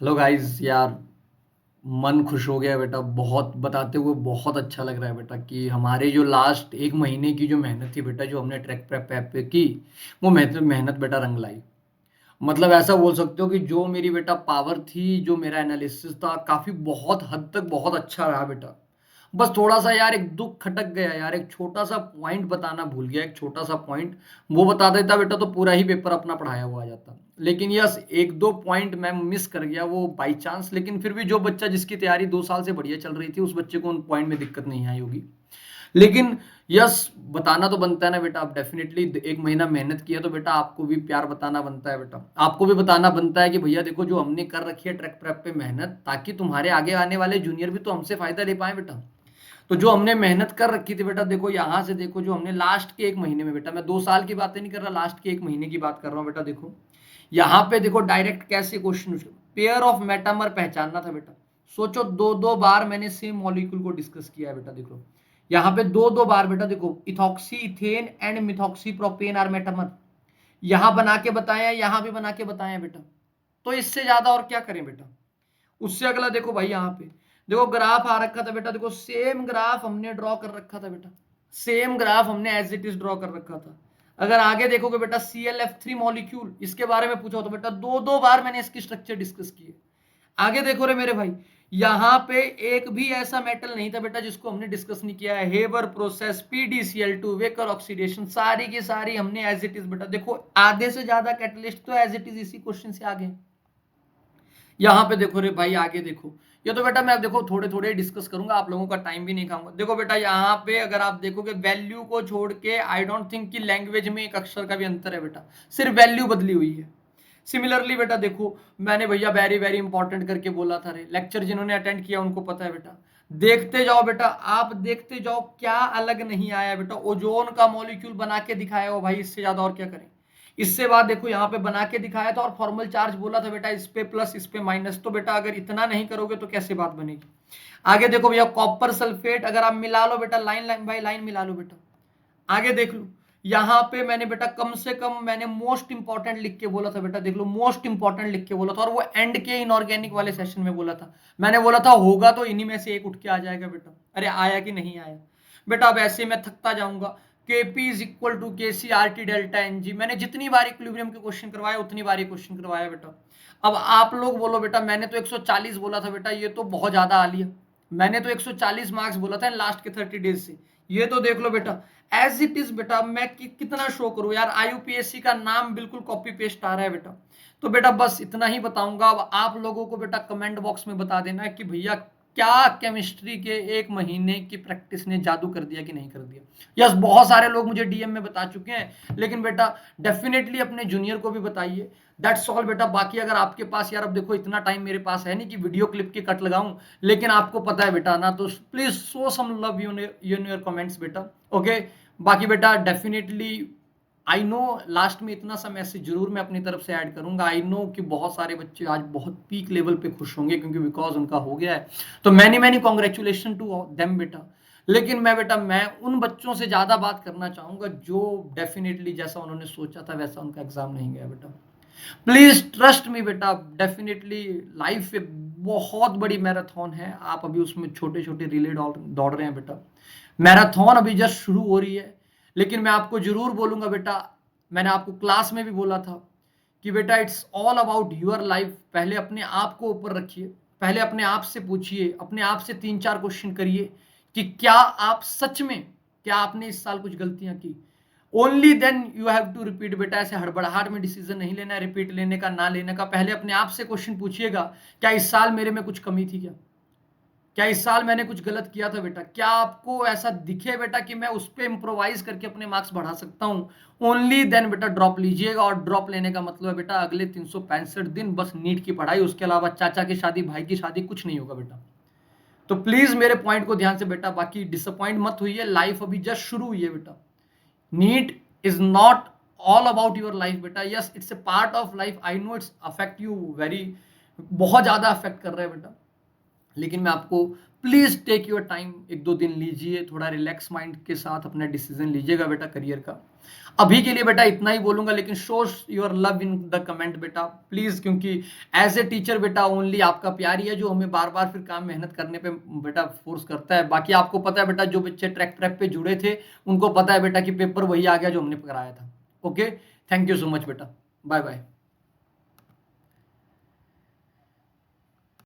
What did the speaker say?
Hello guys यार, मन खुश हो गया बेटा। बहुत बताते हुए बहुत अच्छा लग रहा है बेटा कि हमारे जो लास्ट एक महीने की जो मेहनत थी बेटा, जो हमने ट्रैक प्रेप ऐप पे की, वो मेहनत मेहनत बेटा रंग लाई। मतलब ऐसा बोल सकते हो कि जो मेरी बेटा पावर थी, जो मेरा एनालिसिस था, काफी बहुत हद तक बहुत अच्छा रहा बेटा। बस थोड़ा सा यार एक दुख खटक गया यार, एक छोटा सा पॉइंट बताना भूल गया, एक छोटा सा पॉइंट। वो बता देता बेटा तो पूरा ही पेपर अपना पढ़ाया हुआ आ जाता। लेकिन यस, एक दो पॉइंट मैं मिस कर गया वो बाई चांस। लेकिन फिर भी जो बच्चा जिसकी तैयारी 2 साल से बढ़िया चल रही थी, उस बच्चे को उन पॉइंट में दिक्कत नहीं आई होगी। लेकिन यस, बताना तो बनता है ना बेटा। आप डेफिनेटली एक महीना मेहनत किया तो बेटा आपको भी प्यार बताना बनता है बेटा। आपको भी बताना बनता है कि भैया देखो जो हमने कर रखी है ट्रैक प्रेप पे मेहनत, ताकि तुम्हारे आगे आने वाले जूनियर भी तो हमसे फायदा ले पाए बेटा। तो जो हमने मेहनत कर रखी थी बेटा, देखो यहाँ से देखो, जो हमने लास्ट के एक महीने में बेटा, मैं 2 साल की बातें नहीं कर रहा, लास्ट के एक महीने की बात कर रहा हूँ बेटा। देखो यहाँ पे देखो डायरेक्ट कैसे क्वेश्चन, पेयर ऑफ मेटामर पहचानना था बेटा। सोचो दो दो बार मैंने सेम मॉलिक्यूल को डिस्कस किया है बेटा। देखो यहाँ पे दो दो बार बेटा, देखो ethoxy ethane and methoxy propane are metamer, यहां बना के बताया, यहां भी बना के बताया बेटा। तो इससे ज्यादा और क्या करें बेटा। उससे अगला देखो भाई, यहाँ पे देखो ग्राफ आ रखा था बेटा। देखो सेम ग्राफ हमने ड्रॉ कर रखा था बेटा, सेम ग्राफ हमने एज इट इज ड्रॉ कर रखा था। अगर आगे देखोगे बेटा, ClF3 मॉलिक्यूल, इसके बारे में पूछा तो बेटा दो दो बार मैंने इसकी स्ट्रक्चर डिस्कस की है। आगे देखो रे मेरे भाई, यहां पे एक भी ऐसा मेटल नहीं था बेटा जिसको हमने डिस्कस नहीं किया है। Haber process, PdCl2, waker oxidation, सारी की सारी हमने एज इट इज बेटा। देखो आधे से ज्यादा कैटलिस्ट तो एज इट इज इसी क्वेश्चन से आगे। यहाँ पे देखो रे भाई, आगे देखो, ये तो बेटा मैं देखो थोड़े थोड़े डिस्कस करूंगा, आप लोगों का टाइम भी नहीं खाऊंगा। देखो बेटा यहाँ पे अगर आप देखोगे, वैल्यू को छोड़ के आई डोंट थिंक कि लैंग्वेज में एक अक्षर का भी अंतर है बेटा, सिर्फ वैल्यू बदली हुई है। सिमिलरली बेटा देखो, मैंने भैया वेरी वेरी इंपॉर्टेंट करके बोला था रे, लेक्चर जिन्होंने अटेंड किया उनको पता है बेटा। देखते जाओ बेटा, आप देखते जाओ क्या अलग नहीं आया बेटा। ओजोन का मॉलिक्यूल बना के दिखाया हो भाई, इससे ज्यादा और क्या करें। इससे बाद देखो यहाँ पे बना के दिखाया था, और फॉर्मल चार्ज बोला था बेटा, इस पे प्लस इस पे माइनस। तो बेटा अगर इतना नहीं करोगे तो कैसे बात बनेगी। आगे देखो भैया, कॉपर सल्फेट अगर आप मिला लो बेटा, लाइन लाइन बाई लाइन मिला लो बेटा। आगे देख लो, यहाँ पे मैंने बेटा कम से कम मैंने मोस्ट इंपॉर्टेंट लिख के बोला था बेटा। देख लो मोस्ट इंपॉर्टेंट लिख के बोला था, और वो एंड के इनऑर्गेनिक वाले सेशन में बोला था। मैंने बोला था होगा तो इन्हीं में से एक उठ के आ जाएगा बेटा। अरे आया कि नहीं आया बेटा। अब ऐसे मैं थकता जाऊंगा। Kp is equal to K C R T delta n g, मैंने जितनी बार इक्विलिब्रियम के क्वेश्चन करवाया उतनी बार क्वेश्चन करवाया बेटा। अब आप लोग बोलो बेटा, मैंने तो 140 बोला था बेटा, ये तो बहुत ज्यादा आ लिया। मैंने तो 140 मार्क्स बोला था लास्ट के 30 डेज से। ये तो देख लो बेटा एज इट इज बेटा। मैं कितना शो करूं यार, IUPAC का नाम बिल्कुल कॉपी पेस्ट आ रहा है बेटा। तो बेटा बस इतना ही बताऊंगा। अब आप लोगों को बेटा कमेंट बॉक्स में बता देना है कि भैया क्या केमिस्ट्री के एक महीने की प्रैक्टिस ने जादू कर दिया कि नहीं कर दिया। यस, बहुत सारे लोग मुझे DM में बता चुके हैं, लेकिन बेटा डेफिनेटली अपने जूनियर को भी बताइए। दैट्स ऑल बेटा। बाकी अगर आपके पास यार, अब देखो इतना टाइम मेरे पास है नहीं कि वीडियो क्लिप के कट लगाऊं, लेकिन आपको पता है बेटा ना, तो please show some love in your comments बेटा। ओके, बाकी बेटा डेफिनेटली आई नो लास्ट में इतना सा मैसेज जरूर मैं अपनी तरफ से ऐड करूंगा। आई नो कि बहुत सारे बच्चे आज बहुत पीक लेवल पे खुश होंगे, क्योंकि बिकॉज उनका हो गया है। तो many many congratulation to them बेटा। लेकिन मैं बेटा, मैं उन बच्चों से ज्यादा बात करना चाहूंगा जो डेफिनेटली जैसा उन्होंने सोचा था वैसा उनका एग्जाम नहीं गया बेटा। प्लीज ट्रस्ट मी बेटा। डेफिनेटली लाइफ एक बहुत बड़ी मैराथन है, आप अभी उसमें छोटे छोटे रिले दौड़ रहे हैं बेटा। मैराथन अभी जस्ट शुरू हो रही है। लेकिन मैं आपको जरूर बोलूंगा बेटा, मैंने आपको क्लास में भी बोला था कि बेटा it's all about your life. पहले अपने आप को ऊपर रखिए, पहले अपने आप से पूछिए, अपने आप से 3-4 क्वेश्चन करिए कि क्या आप सच में, क्या आपने इस साल कुछ गलतियां की। Only then you have to repeat बेटा। ऐसे हड़बड़ाहट में डिसीजन नहीं लेना है, रिपीट लेने का ना लेने का। पहले अपने आप से क्वेश्चन पूछिएगा, क्या इस साल मेरे में कुछ कमी थी क्या, क्या इस साल मैंने कुछ गलत किया था बेटा। क्या आपको ऐसा दिखे बेटा कि मैं उस पर इंप्रोवाइज करके अपने मार्क्स बढ़ा सकता हूं। ओनली देन बेटा ड्रॉप लीजिएगा। और ड्रॉप लेने का मतलब है बेटा अगले 365 दिन बस नीट की पढ़ाई, उसके अलावा चाचा की शादी, भाई की शादी, कुछ नहीं होगा बेटा। तो प्लीज मेरे पॉइंट को ध्यान से बेटा, बाकी डिसअपॉइंट मत हुई है, लाइफ अभी जस्ट शुरू हुई है बेटा। NEET is not all about your life बेटा। Yes, it's a part of life. I know it's affect you very, बहुत ज्यादा अफेक्ट कर रहा है बेटा। लेकिन मैं आपको प्लीज़ टेक योर टाइम 1-2 दिन लीजिए, थोड़ा रिलैक्स माइंड के साथ अपना डिसीज़न लीजिएगा बेटा करियर का। अभी के लिए बेटा इतना ही बोलूँगा लेकिन show your love in the comment बेटा प्लीज़ क्योंकि एज़ ए टीचर बेटा ओनली आपका प्यार ही है जो हमें बार-बार फिर काम मेहनत करने पे बेटा फ़ोर्स करता है। बाकी आपको पता है बेटा जो बच्चे ट्रैक प्रेप पे जुड़े थे, उनको पता है बेटा कि पेपर वही आ गया जो हमने कराया था। Okay? Thank you so much बेटा। बाय-बाय।